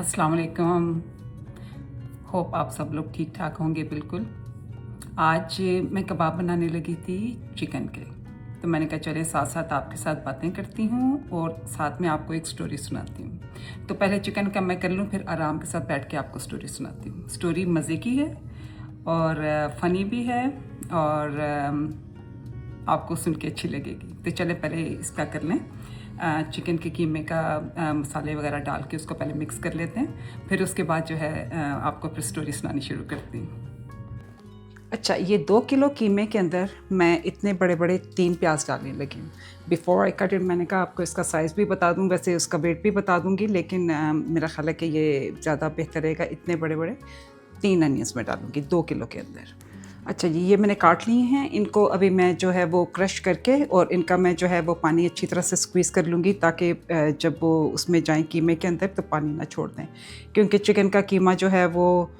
अस्सलाम वालेकुम। होप आप सब लोग ठीक ठाक होंगे बिल्कुल। आज मैं कबाब बनाने लगी थी चिकन के, तो मैंने कहा चले साथ साथ आपके साथ बातें करती हूँ और साथ में आपको एक स्टोरी सुनाती हूँ। तो पहले चिकन का मैं कर लूँ, फिर आराम के साथ बैठ के आपको स्टोरी सुनाती हूँ। स्टोरी मज़े की है और फ़नी भी है और आपको सुन के अच्छी लगेगी। तो चले पहले इसका कर लें। चिकन के कीमे का मसाले वगैरह डाल के उसको पहले मिक्स कर लेते हैं, फिर उसके बाद जो है आपको फिर स्टोरी सुनानी शुरू करती हूँ। अच्छा, ये 2 किलो कीमे के अंदर मैं इतने बड़े बड़े 3 प्याज डालने लगी हूँ। बिफ़ोर आई कट इट मैंने कहा आपको इसका साइज़ भी बता दूँ, वैसे उसका वेट भी बता दूँगी, लेकिन मेरा ख़्याल है कि ये ज़्यादा बेहतर रहेगा। इतने बड़े बड़े 3 अनियंस मैं डालूँगी 2 किलो के अंदर। अच्छा जी, ये मैंने काट लिए हैं। इनको अभी मैं जो है वो क्रश करके और इनका मैं जो है वो पानी अच्छी तरह से स्क्वीज़ कर लूँगी, ताकि जब वो उसमें जाएँ कीमे के अंदर तो पानी ना छोड़ दें, क्योंकि चिकन का कीमा जो है वो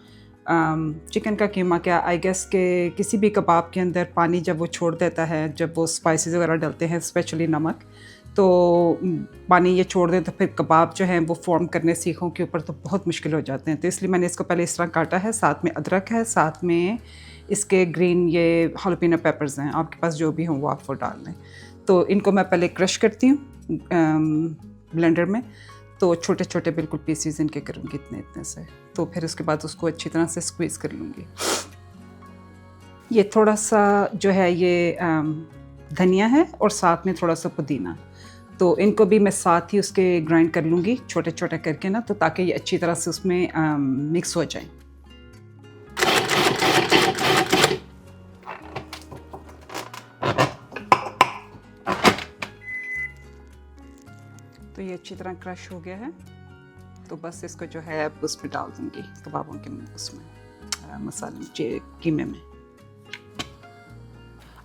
चिकन का कीमा क्या, आई गेस के किसी भी कबाब के अंदर पानी जब वो छोड़ देता है, जब वो स्पाइसेस वगैरह डलते हैं, स्पेशली नमक, तो पानी ये छोड़ दें तो फिर कबाब जो हैं वो फॉर्म करने सीखों के ऊपर तो बहुत मुश्किल हो जाते हैं। तो इसलिए मैंने इसको पहले इस तरह काटा है। साथ में अदरक है, साथ में इसके ग्रीन ये हालपिनो पेपर्स हैं, आपके पास जो भी हों वो आप वो डाल लें। तो इनको मैं पहले क्रश करती हूँ ब्लेंडर में, तो छोटे छोटे बिल्कुल पीसीज इनके करूँगी इतने इतने से। तो फिर उसके बाद उसको अच्छी तरह से स्क्वीज़ कर लूँगी। ये थोड़ा सा जो है ये धनिया है और साथ में थोड़ा सा पुदीना, तो इनको भी मैं साथ ही उसके ग्राइंड कर लूँगी छोटे छोटे करके ना, तो ताकि ये अच्छी तरह से उसमें मिक्स हो जाए। तो ये अच्छी तरह क्रश हो गया है, तो बस इसको जो है अब उसमें डाल दूँगी कबाबों के उसमें मसाले कीमे में।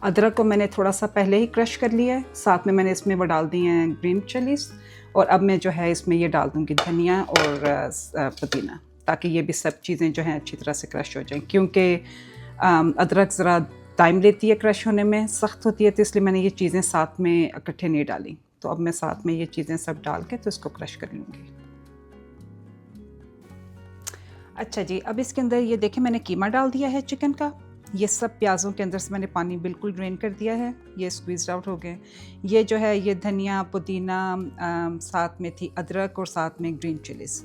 अदरक को मैंने थोड़ा सा पहले ही क्रश कर लिया है, साथ में मैंने इसमें वो डाल दी हैं ग्रीन चिलीज, और अब मैं जो है इसमें ये डाल दूँगी धनिया और पुदीना, ताकि ये भी सब चीज़ें जो हैं अच्छी तरह से क्रश हो जाएं, क्योंकि अदरक ज़रा टाइम लेती है क्रश होने में, सख्त होती है, तो इसलिए मैंने ये चीज़ें साथ में इकट्ठे नहीं डाली। तो अब मैं साथ में ये चीज़ें सब डाल के तो इसको क्रश कर लूँगी। अच्छा जी, अब इसके अंदर ये देखें मैंने कीमा डाल दिया है चिकन का। ये सब प्याज़ों के अंदर से मैंने पानी बिल्कुल ड्रेन कर दिया है, ये स्क्वीज़ आउट हो गए। ये जो है ये धनिया पुदीना, साथ में थी अदरक और साथ में ग्रीन चिलीज़,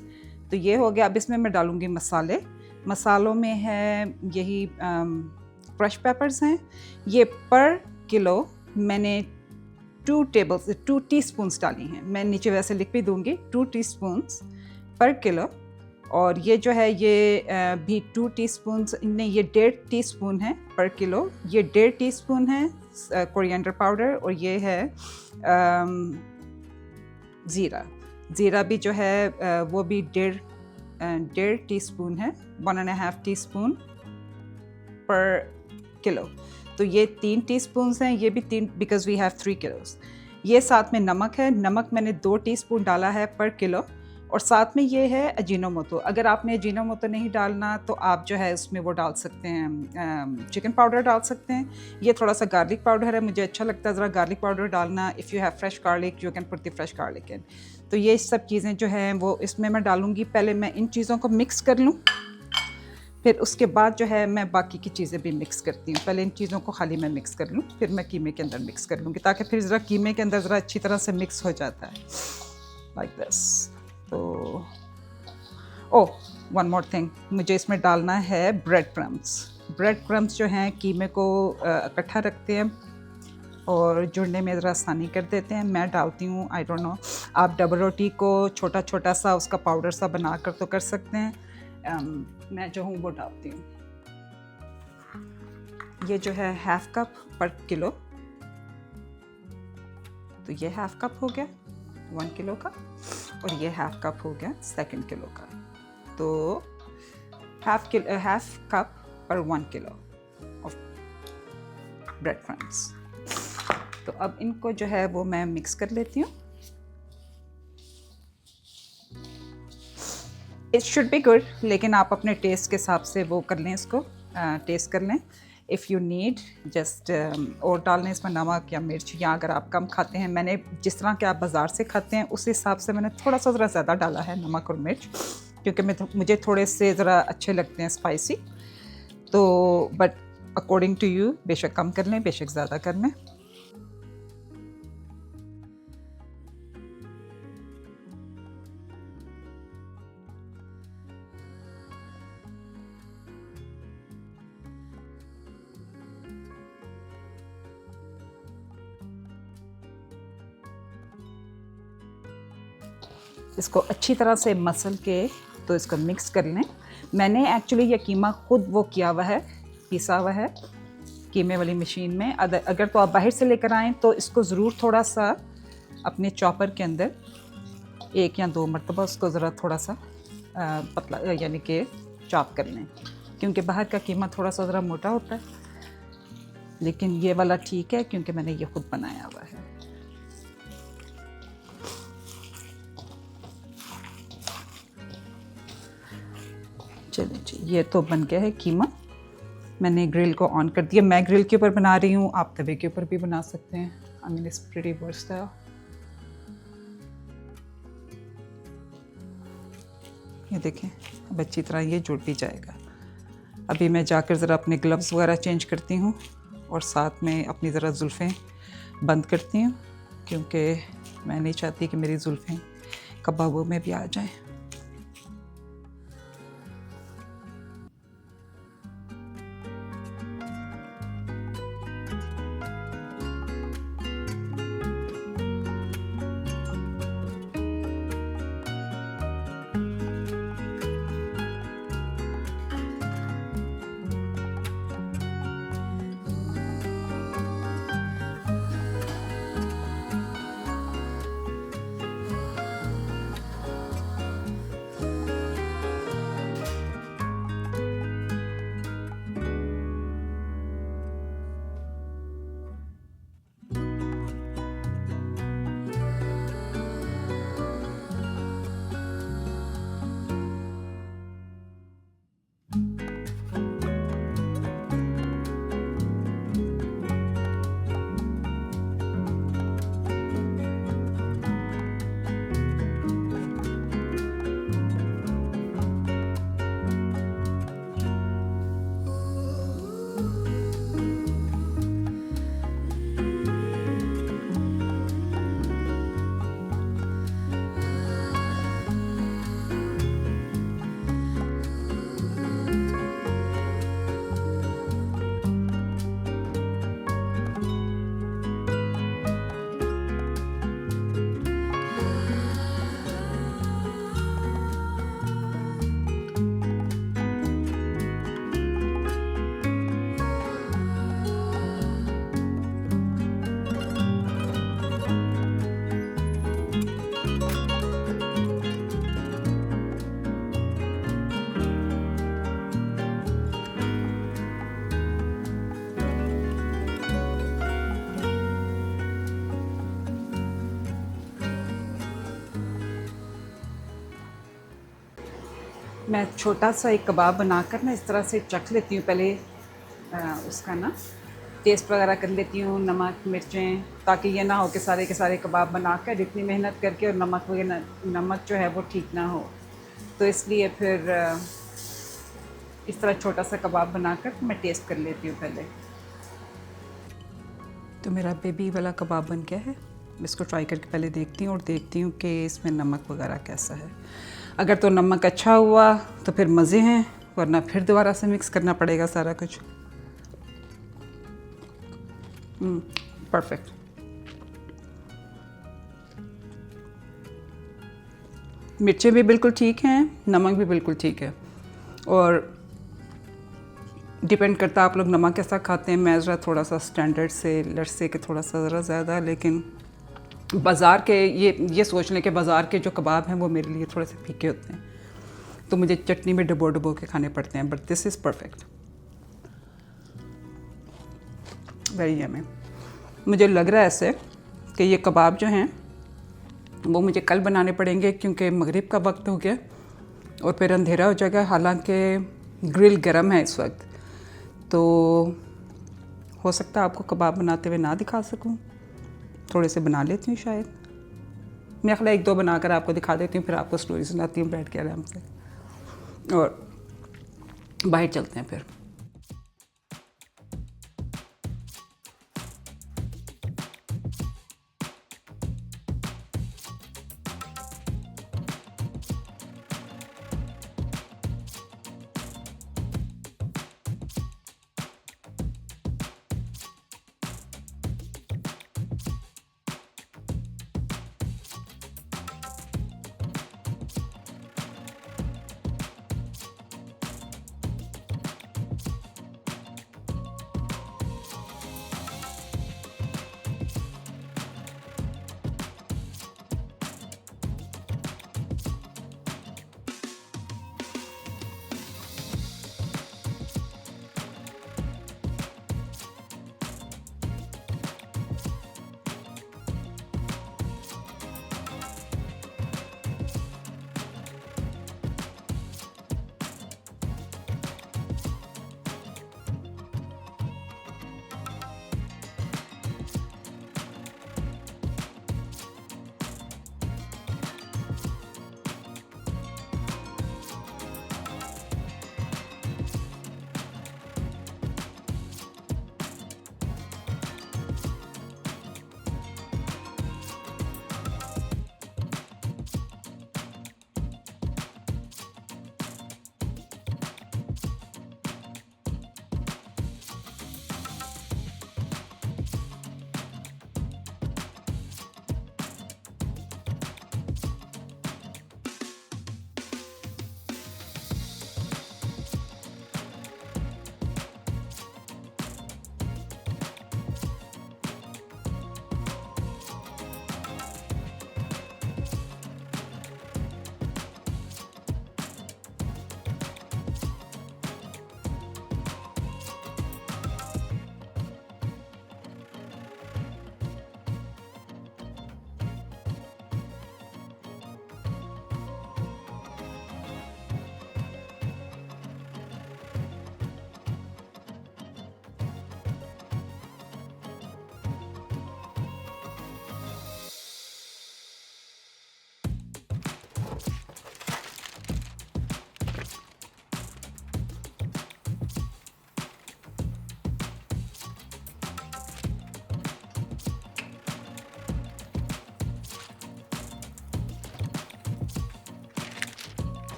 तो ये हो गया। अब इसमें मैं डालूँगी मसाले। मसालों में है यही क्रश पेपर्स हैं। ये पर किलो मैंने 2 टीस्पून्स डाली हैं। मैं नीचे वैसे लिख भी दूँगी 2 टीस्पून्स पर किलो। और ये जो है ये भी 2 टीस्पून्स नहीं, ये 1.5 टीस्पून है पर किलो। ये 1.5 टीस्पून है कोरिएंडर पाउडर, और ये है ज़ीरा। ज़ीरा भी जो है वो भी 1.5 टीस्पून है, 1.5 टीस्पून पर किलो। तो ये 3 टीस्पून्स हैं, ये भी 3 बिकॉज़ वी हैव 3 किलोस। ये साथ में नमक है, नमक मैंने 2 टीस्पून डाला है पर किलो, और साथ में ये है अजीनोमोटो। अगर आपने अजीनोमोटो नहीं डालना तो आप जो है उसमें वो डाल सकते हैं, चिकन पाउडर डाल सकते हैं। ये थोड़ा सा गार्लिक पाउडर है, मुझे अच्छा लगता है ज़रा गार्लिक पाउडर डालना। If you have fresh garlic you can put the fresh garlic in. तो ये सब चीज़ें जो हैं वो इसमें मैं डालूँगी। पहले मैं इन चीज़ों को मिक्स कर लूँ, फिर उसके बाद जो है मैं बाकी की चीज़ें भी मिक्स करती हूँ। पहले इन चीज़ों को खाली मैं मिक्स कर लूँ, फिर मैं कीमे के अंदर मिक्स कर लूँगी, ताकि फिर ज़रा कीमे के अंदर ज़रा अच्छी तरह से मिक्स हो जाता है, लाइक दिस। तो ओह, वन मोर थिंग, मुझे इसमें डालना है ब्रेड क्रम्स। ब्रेड क्रम्स जो हैं कीमे को इकट्ठा रखते हैं और जुड़ने में ज़रा आसानी कर देते हैं। मैं डालती हूँ, आई डोंट नो, आप डबल रोटी को छोटा छोटा सा उसका पाउडर सा बना कर तो कर सकते हैं। मैं जो हूँ वो डालती हूँ। ये जो है 1/2 कप पर किलो, तो ये 1/2 कप हो गया 1 किलो का, और ये 1/2 कप हो गया 2 किलो का। तो 1/2 कप पर 1 किलो ऑफ ब्रेड क्रम्स। तो अब इनको जो है वो मैं मिक्स कर लेती हूँ। इट शुड बी गुड, लेकिन आप अपने टेस्ट के हिसाब से वो कर लें, इसको टेस्ट कर लें। इफ़ यू नीड जस्ट और डाल लें इसमें नमक या मिर्च, या अगर आप कम खाते हैं, मैंने जिस तरह के आप बाज़ार से खाते हैं उस हिसाब से मैंने थोड़ा सा ज़रा ज़्यादा डाला है नमक और मिर्च। क्योंकि मुझे थोड़े से ज़रा अच्छे लगते हैं स्पाइसी। तो बट अकॉर्डिंग टू यू, बेशक कम कर लें, बेशक ज़्यादा कर लें। इसको अच्छी तरह से मसल के तो इसको मिक्स कर लें। मैंने एक्चुअली ये कीमा खुद वो किया हुआ है, पिसा हुआ है कीमे वाली मशीन में। अगर तो आप बाहर से लेकर आएँ तो इसको ज़रूर थोड़ा सा अपने चॉपर के अंदर 1 या 2 मरतबा उसको ज़रा थोड़ा सा पतला यानी कि चॉप कर लें, क्योंकि बाहर का कीमा थोड़ा सा ज़रा मोटा होता है, लेकिन ये वाला ठीक है क्योंकि मैंने ये खुद बनाया हुआ है। चलिए जी, ये तो बन गया है कीमा। मैंने ग्रिल को ऑन कर दिया। मैं ग्रिल के ऊपर बना रही हूँ, आप तवे के ऊपर भी बना सकते हैं। I mean it's pretty versatile. ये देखें, अब अच्छी तरह ये जुड़ भी जाएगा। अभी मैं जाकर ज़रा अपने ग्लव्स वगैरह चेंज करती हूँ और साथ में अपनी ज़रा जुल्फ़ें बंद करती हूँ, क्योंकि मैं नहीं चाहती कि मेरी जुल्फ़ें कबाबों में भी आ जाएं। मैं छोटा सा एक कबाब बनाकर ना इस तरह से चख लेती हूँ पहले, उसका ना टेस्ट वगैरह कर लेती हूँ, नमक मिर्चें, ताकि ये ना हो कि सारे के सारे कबाब बनाकर इतनी मेहनत करके और नमक जो है वो ठीक ना हो। तो इसलिए फिर इस तरह छोटा सा कबाब बनाकर मैं टेस्ट कर लेती हूँ पहले। तो मेरा बेबी वाला कबाब बन गया है। इसको ट्राई करके पहले देखती हूँ और देखती हूँ कि इसमें नमक वगैरह कैसा है। अगर तो नमक अच्छा हुआ तो फिर मज़े हैं, वरना फिर दोबारा से मिक्स करना पड़ेगा सारा कुछ। परफेक्ट। मिर्चें भी बिल्कुल ठीक हैं, नमक भी बिल्कुल ठीक है, और डिपेंड करता है आप लोग नमक कैसा खाते हैं। मैं ज़रा थोड़ा सा स्टैंडर्ड से लड़से के थोड़ा सा ज़रा ज़्यादा, लेकिन बाज़ार के ये सोच लें कि बाज़ार के जो कबाब हैं वो मेरे लिए थोड़े से फीके होते हैं, तो मुझे चटनी में डुबो के खाने पड़ते हैं। But this is perfect, very yummy. मुझे लग रहा है ऐसे कि ये कबाब जो हैं वो मुझे कल बनाने पड़ेंगे, क्योंकि मगरिब का वक्त हो गया और फिर अंधेरा हो जाएगा। हालांकि ग्रिल गर्म है इस वक्त, तो हो सकता है आपको कबाब बनाते हुए ना दिखा सकूं। थोड़े से बना लेती हूँ शायद। मैं ख्याल 1-2 बनाकर आपको दिखा देती हूँ, फिर आपको स्टोरी सुनाती हूँ बैठ के आराम से। और बाहर चलते हैं फिर।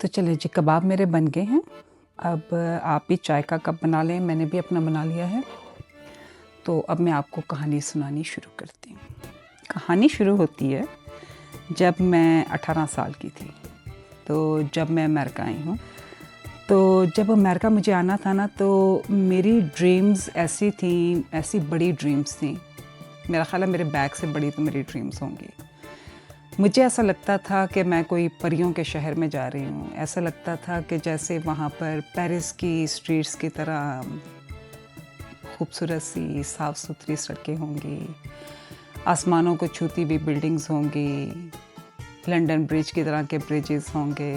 तो चलिए जी, कबाब मेरे बन गए हैं। अब आप भी चाय का कप बना लें, मैंने भी अपना बना लिया है। तो अब मैं आपको कहानी सुनानी शुरू करती हूँ। कहानी शुरू होती है जब मैं 18 साल की थी। तो जब मैं अमेरिका आई हूँ, तो जब अमेरिका मुझे आना था ना, तो मेरी ड्रीम्स ऐसी थी, ऐसी बड़ी ड्रीम्स थी। मेरा ख़्याल है मेरे बैग से बड़ी तो मेरी ड्रीम्स होंगी। मुझे ऐसा लगता था कि मैं कोई परियों के शहर में जा रही हूँ। ऐसा लगता था कि जैसे वहाँ पर पेरिस की स्ट्रीट्स की तरह खूबसूरत सी साफ़ सुथरी सड़कें होंगी, आसमानों को छूती हुई बिल्डिंग्स होंगी, लंदन ब्रिज की तरह के ब्रिजेस होंगे,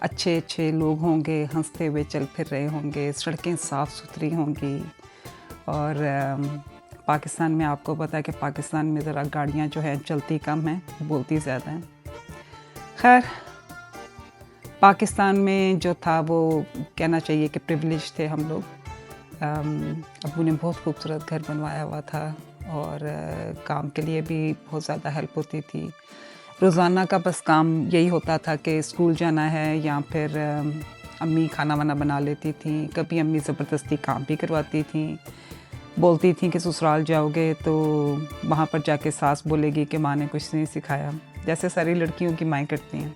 अच्छे अच्छे लोग होंगे, हंसते हुए चल फिर रहे होंगे, सड़कें साफ़ सुथरी होंगी। और पाकिस्तान में आपको पता है कि पाकिस्तान में ज़रा गाड़ियाँ जो हैं चलती कम हैं, बोलती ज़्यादा हैं। खैर, पाकिस्तान में जो था वो कहना चाहिए कि प्रिविलेज थे हम लोग। अब्बू ने बहुत खूबसूरत घर बनवाया हुआ था और काम के लिए भी बहुत ज़्यादा हेल्प होती थी। रोज़ाना का बस काम यही होता था कि स्कूल जाना है, या फिर अम्मी खाना वाना बना लेती थी। कभी अम्मी ज़बरदस्ती काम भी करवाती थी, बोलती थी कि ससुराल जाओगे तो वहाँ पर जाके सास बोलेगी कि माँ ने कुछ नहीं सिखाया, जैसे सारी लड़कियों की माएँ करती हैं।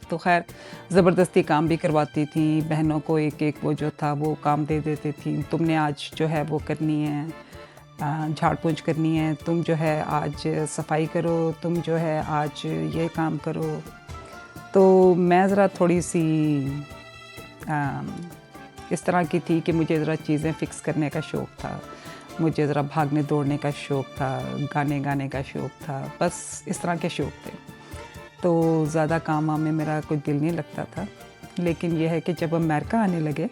तो खैर ज़बरदस्ती काम भी करवाती थी। बहनों को एक एक वो जो था वो काम दे देती थी। तुमने आज जो है वो करनी है, झाड़ पोंछ करनी है, तुम जो है आज सफाई करो, तुम जो है आज ये काम करो। तो मैं ज़रा थोड़ी सी इस तरह की थी कि मुझे ज़रा चीज़ें फ़िक्स करने का शौक़ था, मुझे ज़रा भागने दौड़ने का शौक़ था, गाने गाने का शौक़ था, बस इस तरह के शौक़ थे। तो ज़्यादा काम वाम में मेरा कोई दिल नहीं लगता था। लेकिन यह है कि जब अमेरिका आने लगे,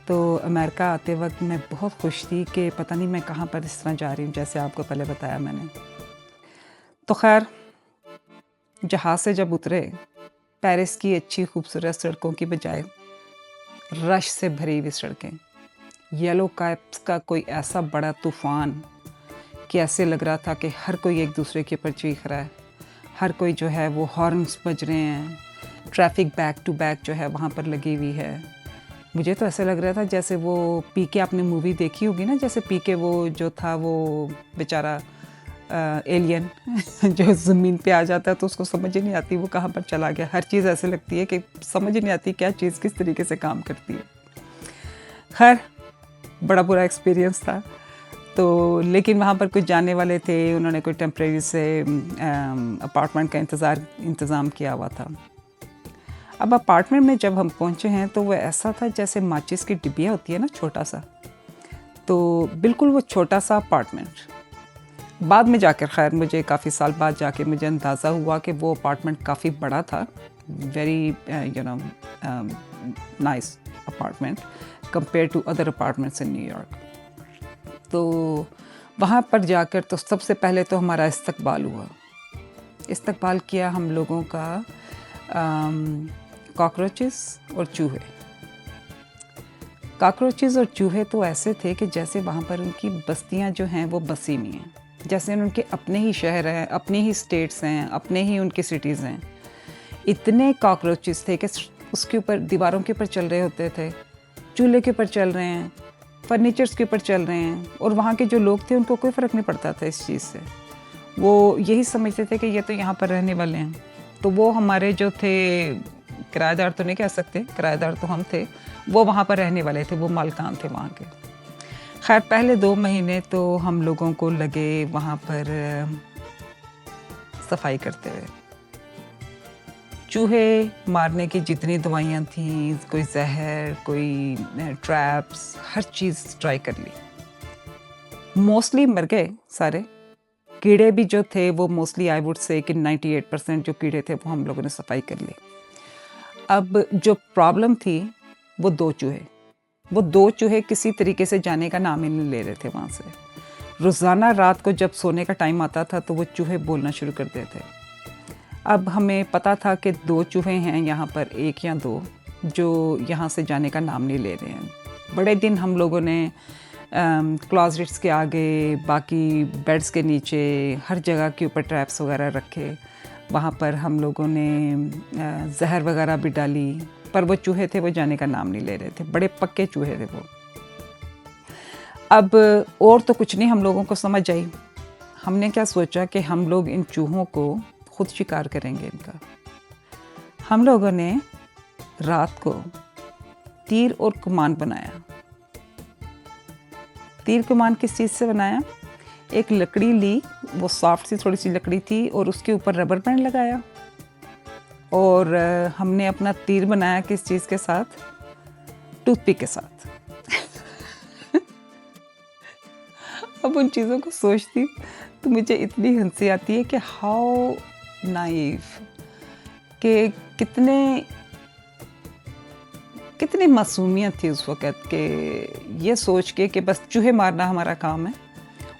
तो अमेरिका आते वक्त मैं बहुत खुश थी कि पता नहीं मैं कहाँ पर इस तरह जा रही हूँ, जैसे आपको पहले बताया मैंने। तो खैर, जहाज़ से जब उतरे, पेरिस की अच्छी खूबसूरत सड़कों की बजाय रश से भरी हुई सड़कें, येलो कैप्स का कोई ऐसा बड़ा तूफ़ान कि ऐसे लग रहा था कि हर कोई एक दूसरे के ऊपर चीख रहा है, हर कोई जो है वो हॉर्न्स बज रहे हैं, ट्रैफिक बैक टू बैक जो है वहाँ पर लगी हुई है। मुझे तो ऐसा लग रहा था जैसे वो पीके, आपने मूवी देखी होगी ना, जैसे पीके वो जो था वो बेचारा एलियन जो ज़मीन पे आ जाता है तो उसको समझ ही नहीं आती वो कहाँ पर चला गया। हर चीज़ ऐसे लगती है कि समझ ही नहीं आती क्या चीज़ किस तरीके से काम करती है। खैर, बड़ा बुरा एक्सपीरियंस था। तो लेकिन वहाँ पर कुछ जानने वाले थे, उन्होंने कोई टेम्परेरी से अपार्टमेंट का इंतज़ाम किया हुआ था। अब अपार्टमेंट में जब हम पहुँचे हैं तो वो ऐसा था जैसे माचिस की डिब्बिया होती है ना, छोटा सा। तो बिल्कुल वो छोटा सा अपार्टमेंट। बाद में जाकर, खैर मुझे काफ़ी साल बाद जाके मुझे अंदाज़ा हुआ कि वो अपार्टमेंट काफ़ी बड़ा था, very nice apartment compare to other apartments in New York. तो वहाँ पर जाकर तो सबसे पहले तो हमारा इस्तकबाल हुआ। इस्तकबाल किया हम लोगों का कॉकरोचेस और चूहे। कॉकरोचेस और चूहे तो ऐसे थे कि जैसे वहाँ पर उनकी बस्तियाँ जो हैं वो बसी हुई हैं, जैसे उनके अपने ही शहर हैं, अपने ही स्टेट्स हैं, अपने ही उनकी सिटीज़ हैं। इतने कॉकरोचेस थे कि उसके ऊपर, दीवारों के ऊपर चल रहे होते थे, चूल्हे के ऊपर चल रहे हैं, फर्नीचर्स के ऊपर चल रहे हैं। और वहाँ के जो लोग थे उनको कोई फ़र्क नहीं पड़ता था इस चीज़ से। वो यही समझते थे कि ये तो यहाँ पर रहने वाले हैं। तो वो हमारे जो थे, किराएदार तो नहीं कह सकते, किराएदार तो हम थे, वो वहाँ पर रहने वाले थे, वो मालकान थे वहाँ के। खैर, पहले 2 महीने तो हम लोगों को लगे वहाँ पर सफाई करते हुए। चूहे मारने की जितनी दवाइयाँ थीं, कोई जहर, कोई ट्रैप्स, हर चीज़ ट्राई कर ली। मोस्टली मर गए सारे। कीड़े भी जो थे वो मोस्टली, आई वुड से कि 98% जो कीड़े थे वो हम लोगों ने सफाई कर ली। अब जो प्रॉब्लम थी वो 2 चूहे किसी तरीके से जाने का नाम ही नहीं ले रहे थे वहाँ से। रोज़ाना रात को जब सोने का टाइम आता था तो वो चूहे बोलना शुरू कर देते। अब हमें पता था कि 2 चूहे हैं यहाँ पर, 1 या 2, जो यहाँ से जाने का नाम नहीं ले रहे हैं। बड़े दिन हम लोगों ने क्लॉजेट्स के आगे, बाकी बेड्स के नीचे, हर जगह के ऊपर ट्रैप्स वगैरह रखे। वहाँ पर हम लोगों ने जहर वगैरह भी डाली, पर वो चूहे थे वो जाने का नाम नहीं ले रहे थे, बड़े पक्के चूहे थे वो। अब और तो कुछ नहीं हम लोगों को समझ आई। हमने क्या सोचा कि हम लोग इन चूहों को खुद शिकार करेंगे इनका। हम लोगों ने रात को तीर और कमान बनाया। तीर कमान किस चीज़ से बनाया? एक लकड़ी ली, वो सॉफ्ट सी थोड़ी सी लकड़ी थी, और उसके ऊपर रबर बैंड लगाया, और हमने अपना तीर बनाया किस चीज़ के साथ? टूथपिक के साथ। अब उन चीज़ों को सोचती तो मुझे इतनी हंसी आती है कि हाउ नाइव, कि कितनी मासूमियत थी उस वक़्त के ये सोच के कि बस चूहे मारना हमारा काम है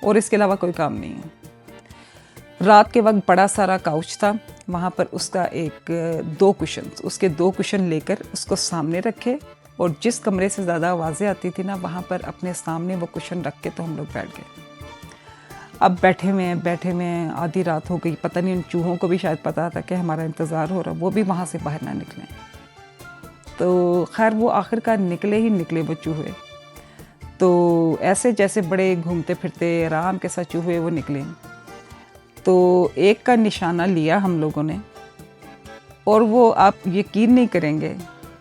और इसके अलावा कोई काम नहीं है। रात के वक्त बड़ा सारा काउच था वहाँ पर, उसका उसके दो कुशन लेकर उसको सामने रखे, और जिस कमरे से ज़्यादा आवाज़ें आती थी ना वहाँ पर अपने सामने वो कुशन रख के तो हम लोग बैठ गए। अब बैठे में आधी रात हो गई, पता नहीं उन चूहों को भी शायद पता था कि हमारा इंतज़ार हो रहा, वो भी वहाँ से बाहर ना निकलें। तो खैर वो आखिरकार निकले वो चूहे। तो ऐसे जैसे बड़े घूमते फिरते आराम के साथ चूहे वो निकले। तो एक का निशाना लिया हम लोगों ने, और वो आप यकीन नहीं करेंगे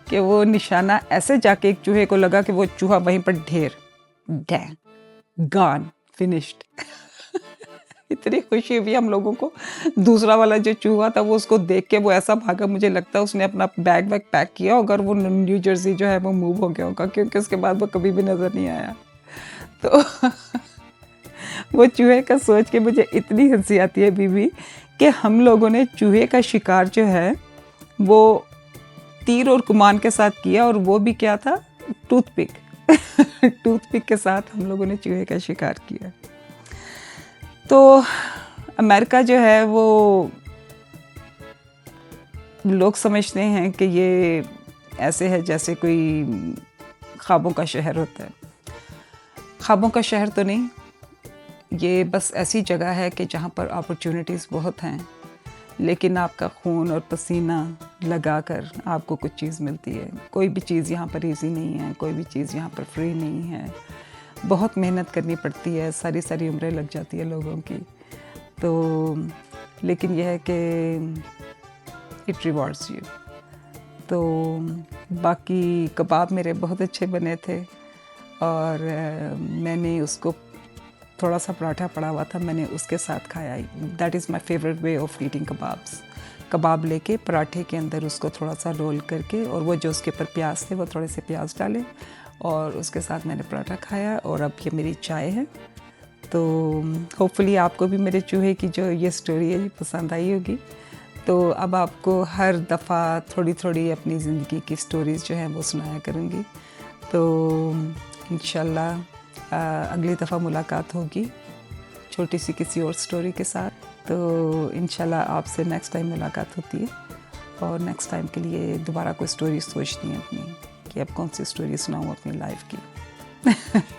कि वो निशाना ऐसे जाके एक चूहे को लगा कि वो चूहा वहीं पर गॉन, फिनिश्ड। इतनी खुशी हुई हम लोगों को। दूसरा वाला जो चूहा था वो उसको देख के वो ऐसा भागा, मुझे लगता है उसने अपना बैग वैग पैक किया, अगर वो न्यू जर्सी जो है वो मूव हो गया होगा, क्योंकि उसके बाद वो कभी भी नज़र नहीं आया। तो वो चूहे का सोच के मुझे इतनी हंसी आती है बीबी, कि हम लोगों ने चूहे का शिकार जो है वो तीर और कमान के साथ किया, और वो भी क्या था? टूथपिक। टूथपिक के साथ हम लोगों ने चूहे का शिकार किया। तो अमेरिका जो है वो लोग समझते हैं कि ये ऐसे है जैसे कोई ख्वाबों का शहर होता है। ख्वाबों का शहर तो नहीं, ये बस ऐसी जगह है कि जहाँ पर अपॉर्चुनिटीज़ बहुत हैं, लेकिन आपका खून और पसीना लगा कर आपको कुछ चीज़ मिलती है। कोई भी चीज़ यहाँ पर इजी नहीं है, कोई भी चीज़ यहाँ पर फ्री नहीं है, बहुत मेहनत करनी पड़ती है, सारी उम्रें लग जाती है लोगों की। तो लेकिन यह है कि इट रिवॉर्ड्स यू। तो बाकी कबाब मेरे बहुत अच्छे बने थे, और मैंने उसको थोड़ा सा पराठा पड़ा हुआ था, मैंने उसके साथ खाया। That is my favourite way of eating kebabs. कबाब लेके पराठे के अंदर उसको थोड़ा सा रोल करके, और वो जो उसके ऊपर प्याज थे वो थोड़े से प्याज डाले, और उसके साथ मैंने पराठा खाया। और अब ये मेरी चाय है। तो होपफुली आपको भी मेरे चूहे की जो ये स्टोरी है ये पसंद आई होगी। तो अब आपको हर दफ़ा थोड़ी थोड़ी अपनी ज़िंदगी की स्टोरीज़ जो हैं वो सुनाया करूँगी। तो इंशाल्लाह अगली दफ़ा मुलाकात होगी छोटी सी किसी और स्टोरी के साथ। तो इंशाल्लाह आपसे नेक्स्ट टाइम मुलाकात होती है, और नेक्स्ट टाइम के लिए दोबारा कोई स्टोरी सोचनी है अपनी, कि अब कौन सी स्टोरी सुनाऊँ अपनी लाइफ की।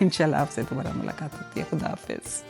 इंशाल्लाह आपसे दोबारा मुलाकात होती है। खुदा हाफिज़।